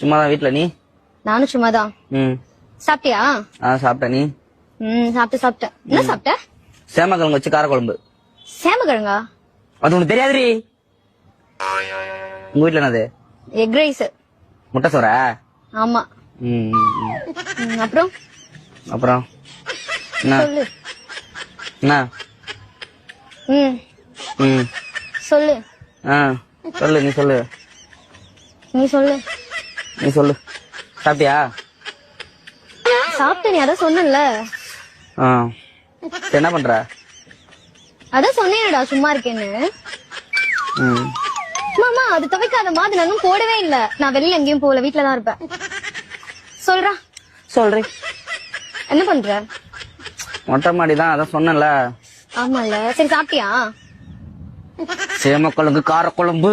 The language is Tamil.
சும்மாதான் வீட்ல. நீ? நானும் சும்மாதான். சாப்பிட்டியா? சாப்பிட்டேன். நீ? சாப்பிட்டேன். என்ன சாப்பிட்ட? சேமக்கிழங்கு வச்சு காரக்குழம்பு. சேமக்கிழங்கா? அது உனக்கு தெரியாதுரி. உங்க வீட்ல என்னது? Egg rice. முட்டை சோறா? ஆமா. அப்புறம் அப்புறம் என்ன? சொல்லு. என்ன? சொல்லு. சொல்லு. நீ சொல்லு. நீ சொல்லு. நீ சொல்லு. சாப்பிட்டியா? சாப்பிட்ட. நீ அதான் சொன்னல. என்ன பண்ற? அதான் சொன்னேடா சும்மா இருக்கேன்னு. மாமா அது துவைக்காத மாதிரி நானும் போடவே இல்ல. நான் வெளியில எங்கேயும் போகல, வீட்டுலதான் இருப்பேன். சொல்றா. சொல்றேன். என்ன பண்ற? மொட்டை மாடிதான், அதான் சொன்னல. ஆமால. சரி சாப்பிட்டியா? சேமக்கிழங்கு காரக்குழம்பு.